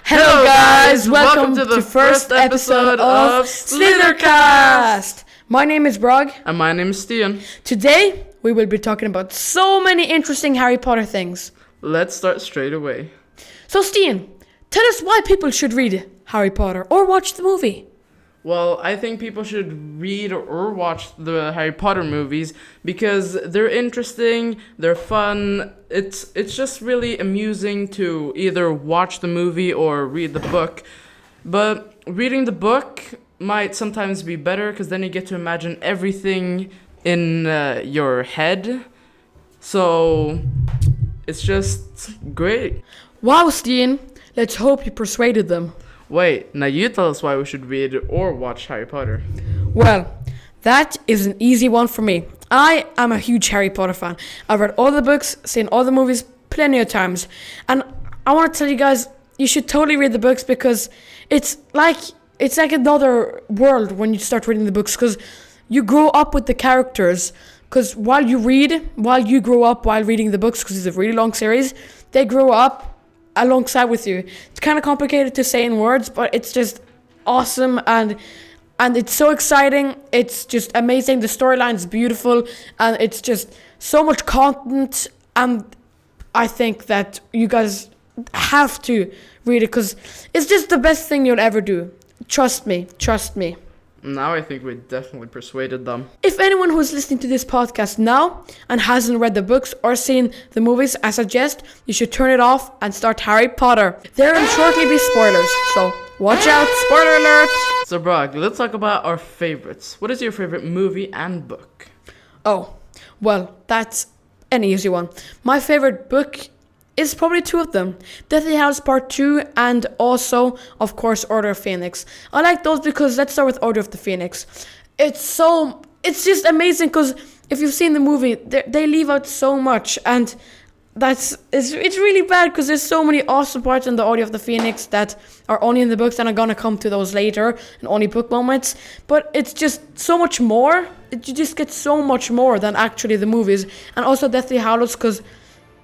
Hello guys, welcome to the first episode of Slythercast. My name is Brog. And my name is Stian. Today, we will be talking about so many interesting Harry Potter things. Let's start straight away. So Stian, tell us why people should read Harry Potter or watch the movie. Well, I think people should read or watch the Harry Potter movies because they're interesting, they're fun. It's just really amusing to either watch the movie or read the book. But reading the book might sometimes be better because then you get to imagine everything in your head. So it's just great. Wow, Stian, let's hope you persuaded them. Wait, now you tell us why we should read or watch Harry Potter. Well, that is an easy one for me. I am a huge Harry Potter fan. I've read all the books, seen all the movies plenty of times. And I want to tell you guys, you should totally read the books because it's like another world when you start reading the books because you grow up with the characters. Because while you grow up while reading the books, because it's a really long series, they grow up alongside with you. It's kind of complicated to say in words, but it's just awesome and it's so exciting. It's just amazing. The storyline is beautiful and it's just so much content, and I think that you guys have to read it because it's just the best thing you'll ever do. Trust me. Now I think we definitely persuaded them. If anyone who's listening to this podcast now and hasn't read the books or seen the movies, I suggest you should turn it off and start Harry Potter. There will shortly be spoilers, so watch out, spoiler alert! So Brog, let's talk about our favorites. What is your favorite movie and book? Oh, well, that's an easy one. My favorite book is probably two of them. Deathly Hallows Part 2 and also, of course, Order of Phoenix. I like those because let's start with Order of the Phoenix. It's just amazing because if you've seen the movie, they leave out so much, and it's really bad because there's so many awesome parts in the Order of the Phoenix that are only in the books, and I'm gonna come to those later and only book moments. But it's just so much more. You just get so much more than actually the movies, and also Deathly Hallows because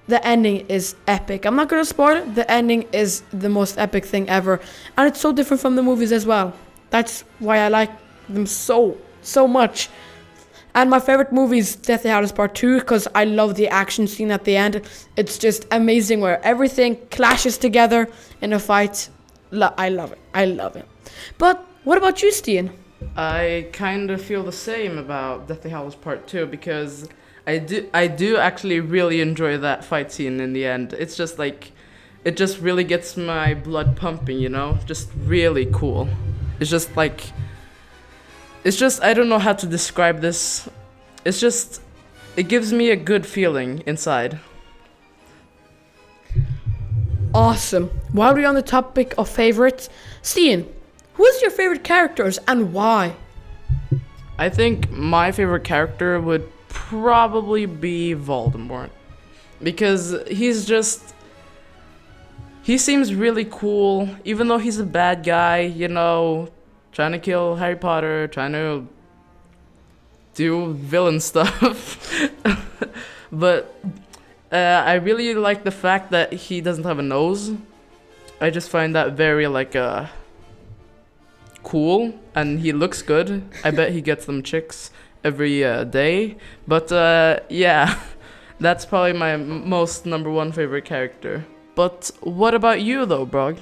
the ending is epic. I'm not going to spoil it. The ending is the most epic thing ever. And it's so different from the movies as well. That's why I like them so much. And my favorite movie is Deathly Hallows Part 2 because I love the action scene at the end. It's just amazing where everything clashes together in a fight. I love it. But what about you, Stian? I kind of feel the same about Deathly Hallows Part 2 because I do actually really enjoy that fight scene in the end. It's just like, it just really gets my blood pumping, you know? Just really cool. It's just, I don't know how to describe this. It gives me a good feeling inside. Awesome. While we're on the topic of favorites, Stian, who's your favorite characters and why? I think my favorite character would probably be Voldemort because he seems really cool even though he's a bad guy, you know, trying to kill Harry Potter, trying to do villain stuff. But I really like the fact that he doesn't have a nose. I just find that very cool, and he looks good. I bet he gets them chicks every day. But yeah, that's probably my most number one favorite character. But what about you though, Brog?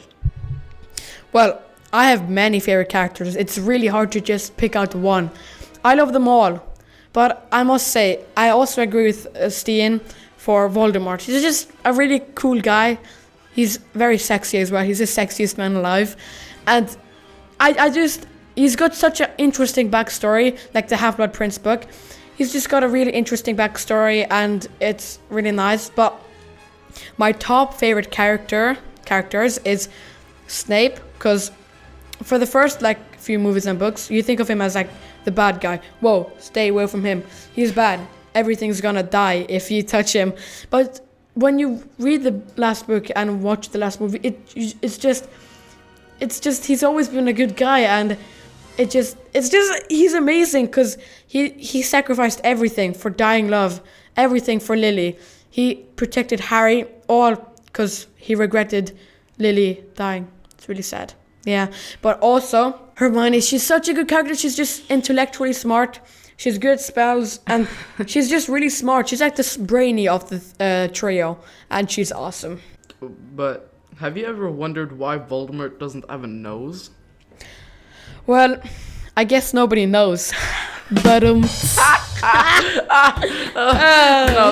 Well, I have many favorite characters. It's really hard to just pick out one. I love them all. But I must say, I also agree with Stian for Voldemort. He's just a really cool guy. He's very sexy as well. He's the sexiest man alive. And he's got such an interesting backstory, like the Half-Blood Prince book. He's just got a really interesting backstory, and it's really nice. But my top favorite characters is Snape, because for the first few movies and books, you think of him as the bad guy. Whoa, stay away from him. He's bad. Everything's gonna die if you touch him. But when you read the last book and watch the last movie, it's just he's always been a good guy, and he's amazing because he sacrificed everything for dying love, everything for Lily. He protected Harry all because he regretted Lily dying. It's really sad. Yeah, but also Hermione, she's such a good character. She's just intellectually smart. She's good at spells, and she's just really smart. She's like the brainy of the trio, and she's awesome. But have you ever wondered why Voldemort doesn't have a nose? Well, I guess nobody knows. But No,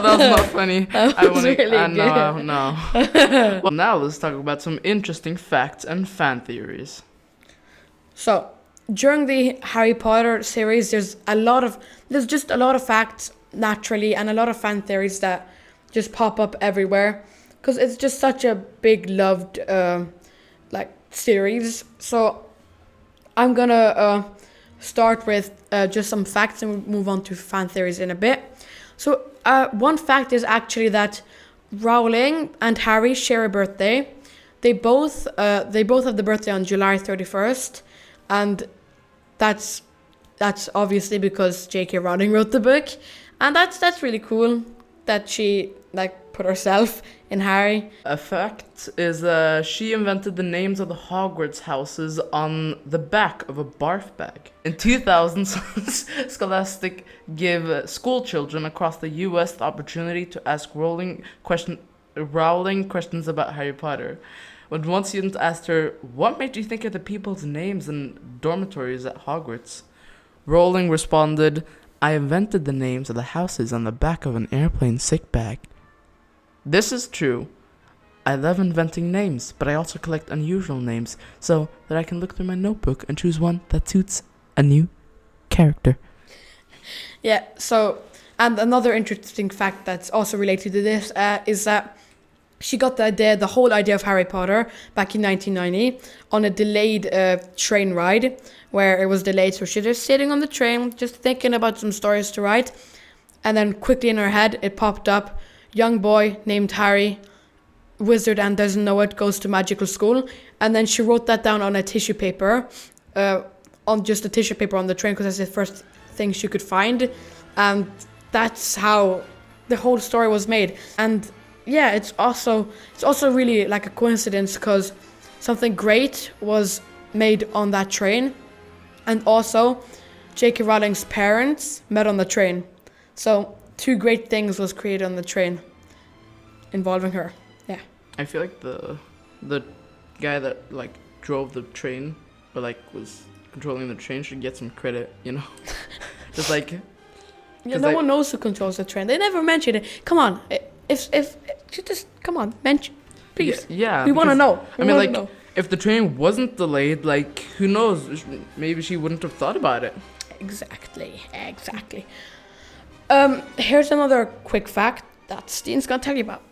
that was not funny. That was really good. No. Well, now let's talk about some interesting facts and fan theories. So, during the Harry Potter series, there's just a lot of facts naturally, and a lot of fan theories that just pop up everywhere, because it's just such a big loved series. So I'm gonna start with just some facts, and we'll move on to fan theories in a bit. So one fact is actually that Rowling and Harry share a birthday. They both have the birthday on July 31st, and that's obviously because J.K. Rowling wrote the book, and that's really cool that she put herself in Harry. A fact is she invented the names of the Hogwarts houses on the back of a barf bag. In 2000, Scholastic gave school children across the U.S. the opportunity to ask Rowling questions about Harry Potter. When one student asked her, "What made you think of the people's names in dormitories at Hogwarts?" Rowling responded, "I invented the names of the houses on the back of an airplane sick bag. This is true. I love inventing names, but I also collect unusual names so that I can look through my notebook and choose one that suits a new character." Yeah, so, and another interesting fact that's also related to this is that she got the whole idea of Harry Potter back in 1990 on a delayed train ride, where it was delayed, so she's just sitting on the train, just thinking about some stories to write, and then quickly in her head it popped up, young boy named Harry, wizard and doesn't know it, goes to magical school, and then she wrote that down on a tissue paper, on just a tissue paper on the train, because that's the first thing she could find, and that's how the whole story was made. And yeah, it's also really like a coincidence, because something great was made on that train, and also J.K. Rowling's parents met on the train, so 2 great things was created on the train involving her. Yeah, I feel like the guy that drove the train, or was controlling the train, should get some credit, just yeah, no one knows who controls the train. They never mention it. Come on, if just come on, mention, please. Yeah, we want to know. Know. If the train wasn't delayed, who knows? Maybe she wouldn't have thought about it. Exactly. Here's another quick fact that Steen's gonna tell you about.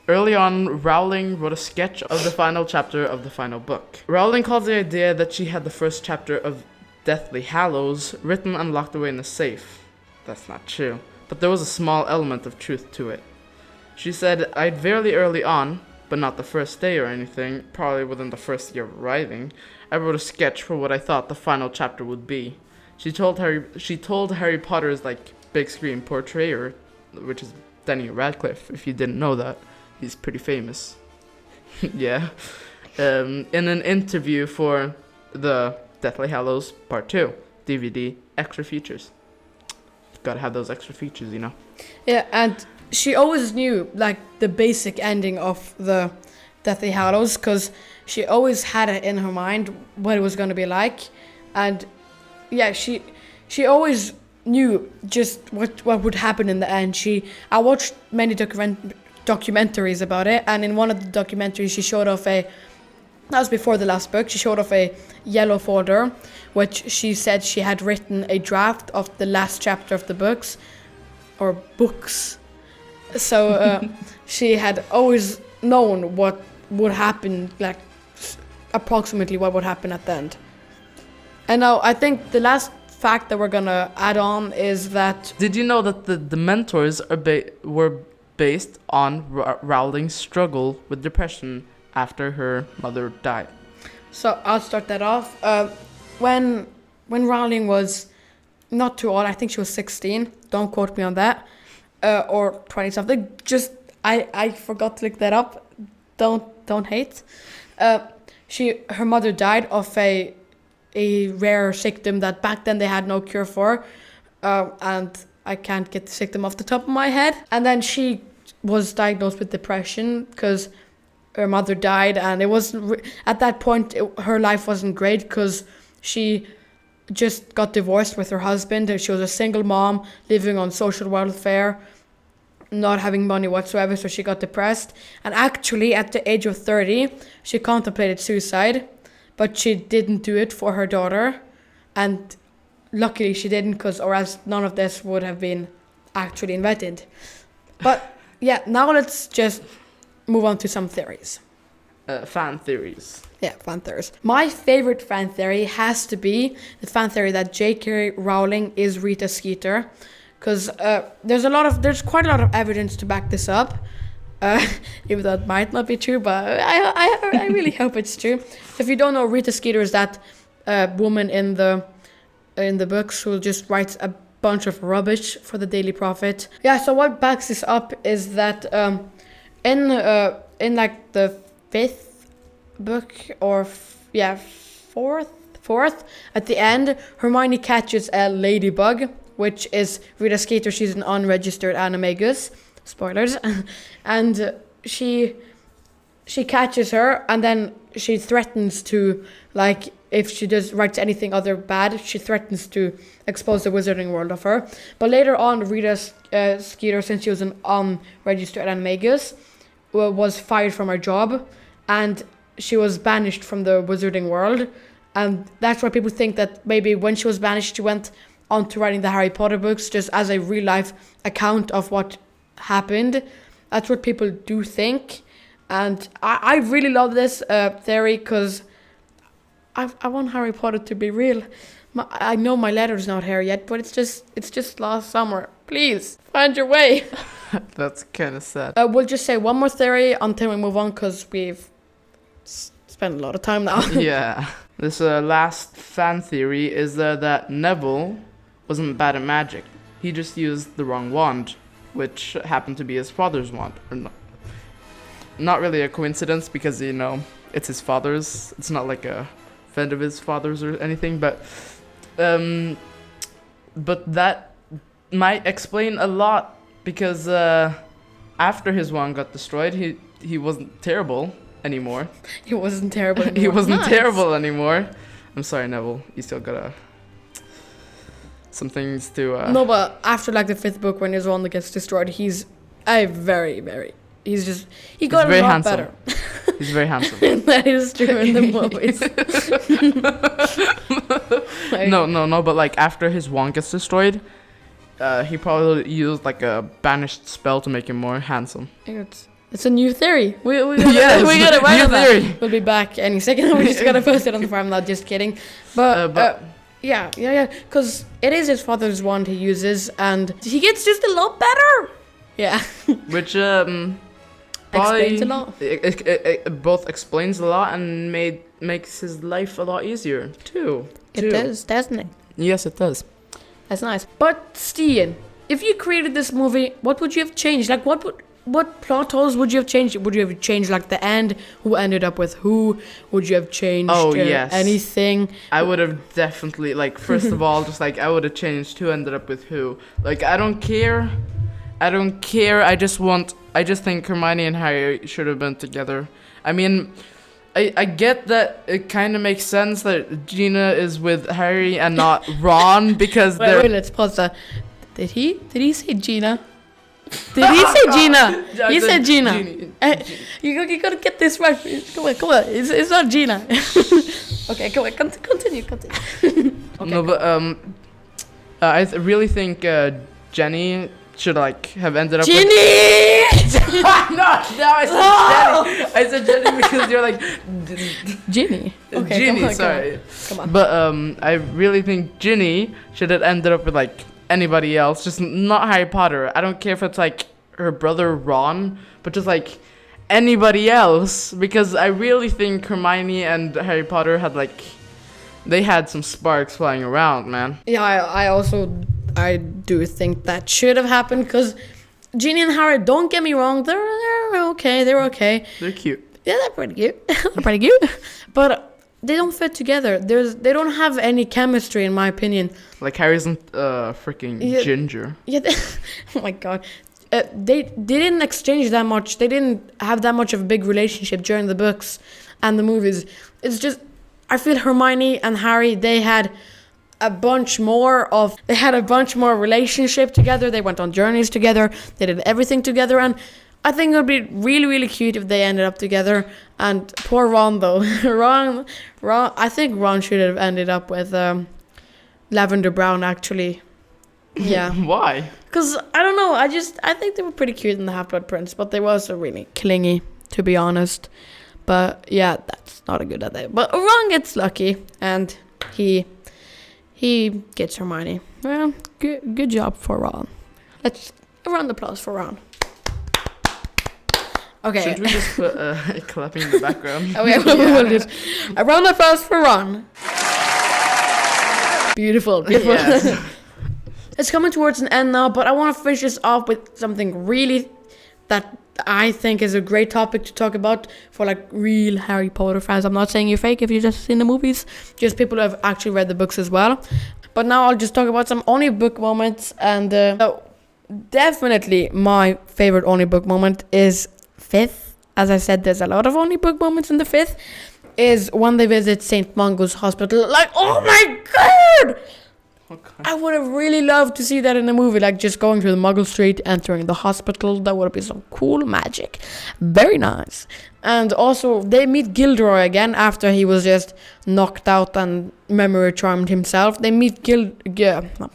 Early on, Rowling wrote a sketch of the final chapter of the final book. Rowling calls the idea that she had the first chapter of Deathly Hallows written and locked away in a safe. That's not true, but there was a small element of truth to it. She said, "I'd very early on, but not the first day or anything, probably within the first year of writing, I wrote a sketch for what I thought the final chapter would be." She told Harry Potter's big screen portrayer, which is Daniel Radcliffe, if you didn't know that. He's pretty famous. Yeah. In an interview for the Deathly Hallows Part 2 DVD extra features. Gotta have those extra features, Yeah, and she always knew the basic ending of the Deathly Hallows, because she always had it in her mind what it was going to be like, and yeah, she always knew just what would happen in the end. I watched many documentaries about it, and in one of the documentaries she showed off that was before the last book, she showed off a yellow folder which she said she had written a draft of the last chapter of the books. So she had always known what would happen, approximately what would happen at the end. And now I think the last fact that we're gonna add on is that... Did you know that the Dementors were based on Rowling's struggle with depression after her mother died? So I'll start that off. When Rowling was not too old, I think she was 16. Don't quote me on that. Or 20 something. Just I forgot to look that up. Don't hate. her mother died of a rare symptom that back then they had no cure for, and I can't get the symptom off the top of my head. And then she was diagnosed with depression because her mother died, and it wasn't at that point her life wasn't great because she just got divorced with her husband, and she was a single mom living on social welfare, not having money whatsoever, so she got depressed. And actually at the age of 30 she contemplated suicide, but she didn't do it for her daughter, and luckily she didn't, or else none of this would have been actually invented. But yeah, now let's just move on to some theories. Fan theories. Yeah, fan theories. My favorite fan theory has to be the fan theory that J.K. Rowling is Rita Skeeter, because there's quite a lot of evidence to back this up, even though it might not be true, but I really hope it's true. So if you don't know, Rita Skeeter is that woman in the books who just writes a bunch of rubbish for the Daily Prophet. Yeah, so what backs this up is that in like the 5th book, or fourth at the end, Hermione catches a ladybug, which is Rita Skeeter. She's an unregistered animagus, spoilers, and she catches her, and then she threatens to, like, if she just writes anything other bad, she threatens to expose the wizarding world of her. But later on, Rita Skeeter, since she was an unregistered animagus, was fired from her job, and she was banished from the wizarding world. And that's why people think that maybe when she was banished, she went on to writing the Harry Potter books just as a real life account of what happened. That's what people do think. And I really love this theory, because I want Harry Potter to be real. I know my letter's not here yet, but it's just last summer. Please find your way. That's kind of sad. We'll just say one more theory until we move on, because we've spent a lot of time now. Yeah. This last fan theory is that Neville wasn't bad at magic. He just used the wrong wand, which happened to be his father's wand. Or not really a coincidence, because, you know, it's his father's. It's not like a friend of his father's or anything, but that might explain a lot, because after his wand got destroyed, he wasn't terrible anymore. He wasn't terrible anymore. He wasn't terrible anymore. I'm sorry, Neville. You still gotta some things to. No, but after like the 5th book, when his wand gets destroyed, he's a very, very. He got a lot handsome. better. He's very handsome. That is true in the movies. No, but like after his wand gets destroyed, he probably used like a banished spell to make him more handsome. It's a new theory. We gotta write on that. We'll be back any second. We just gotta post it on the farm. Not just kidding. But yeah. Because it is his father's wand he uses, and he gets just a lot better. Yeah. Which explains a lot. It both explains a lot and makes his life a lot easier too. It does, doesn't it? Yes, it does. That's nice. But Stian, if you created this movie, what would you have changed? Like, what plot holes would you have changed? Would you have changed like the end? Who ended up with who? Would you have changed anything? I would have definitely, like, first of all, just like I would have changed who ended up with who. Like, I don't care. I just think Hermione and Harry should have been together. I mean, I get that it kind of makes sense that Gina is with Harry and not Ron, because wait, let's pause that. Did he say Gina? Did he say Gina? He said Gina. You gotta get this right. Come on. It's not Gina. Okay, come on. Continue. Okay, no, but I really think Jenny should like have ended up Ginny! No, I said Jenny because you're like Ginny. Okay, Ginny, sorry. Come on. But I really think Ginny should have ended up with like anybody else, just not Harry Potter. I don't care if it's like her brother Ron, but just like anybody else, because I really think Hermione and Harry Potter had some sparks flying around, man. Yeah, I do think that should have happened, because Ginny and Harry, don't get me wrong, they're okay. They're cute. Yeah, they're pretty cute. They're pretty cute. But they don't fit together. They don't have any chemistry, in my opinion. Like Harry's freaking ginger. Yeah. Oh my god. They didn't exchange that much. They didn't have that much of a big relationship during the books and the movies. It's just, I feel Hermione and Harry, they had a bunch more relationship together. They went on journeys together. They did everything together, and I think it would be really, really cute if they ended up together. And poor Ron, though. Ron. I think Ron should have ended up with Lavender Brown, actually. Yeah. Why? Because, I don't know, I think they were pretty cute in the Half-Blood Prince, but they were also really clingy, to be honest. But, yeah, that's not a good idea. But Ron gets lucky, and he gets Hermione. Well, good job for Ron. Let's a round of applause for Ron. Okay. Should we just put clapping in the background? Okay, we'll just a round of applause for Ron. Beautiful. Yes. It's coming towards an end now, but I want to finish this off with something really that I think is a great topic to talk about for like real Harry Potter fans. I'm not saying you're fake if you've just seen the movies, just people who have actually read the books as well. But now I'll just talk about some only book moments, and definitely my favorite only book moment is fifth. As I said, there's a lot of only book moments in the fifth, is when they visit St. Mungo's hospital. Like, oh my god! Okay. I would have really loved to see that in a movie, like just going through the Muggle Street, entering the hospital. That would have been some cool magic. Very nice. And also, they meet Gilderoy again after he was just knocked out and memory charmed himself. They meet Mr.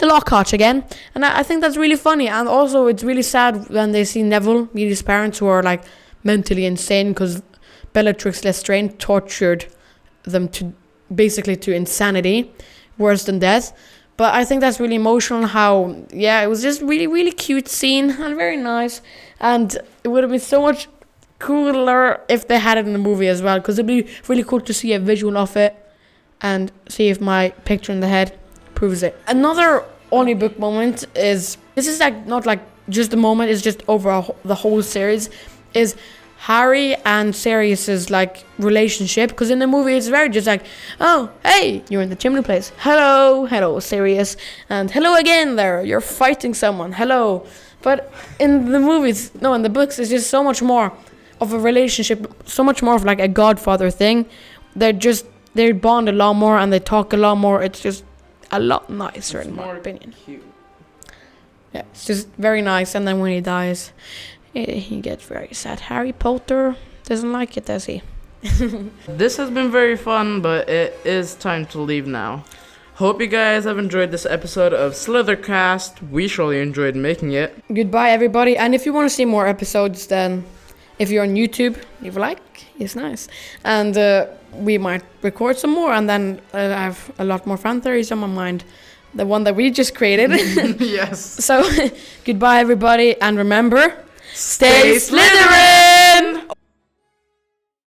Lockhart again. And I think that's really funny. And also, it's really sad when they see Neville meet his parents, who are like mentally insane because Bellatrix Lestrange tortured them to insanity. Worse than death. But I think that's really emotional how, it was just really, really cute scene and very nice. And it would have been so much cooler if they had it in the movie as well, because it'd be really cool to see a visual of it and see if my picture in the head proves it. Another only book moment is, this is like not like just a moment, it's just over the whole series, is Harry and Sirius's like relationship, because in the movie it's very just like, oh hey, you're in the chimney place, hello Sirius, and hello again there, you're fighting someone, hello. But in the books it's just so much more of a relationship, so much more of like a godfather thing. They bond a lot more and they talk a lot more. It's just a lot nicer in my opinion. Cute. Yeah, it's just very nice. And then when he dies, he gets very sad. Harry Potter doesn't like it, does he? This has been very fun, but it is time to leave now. Hope you guys have enjoyed this episode of Slythercast. We surely enjoyed making it. Goodbye, everybody. And if you want to see more episodes, then if you're on YouTube, leave a like. It's nice. And we might record some more. And then I have a lot more fan theories on my mind. The one that we just created. Yes. So, goodbye, everybody. And remember, stay Slytherin!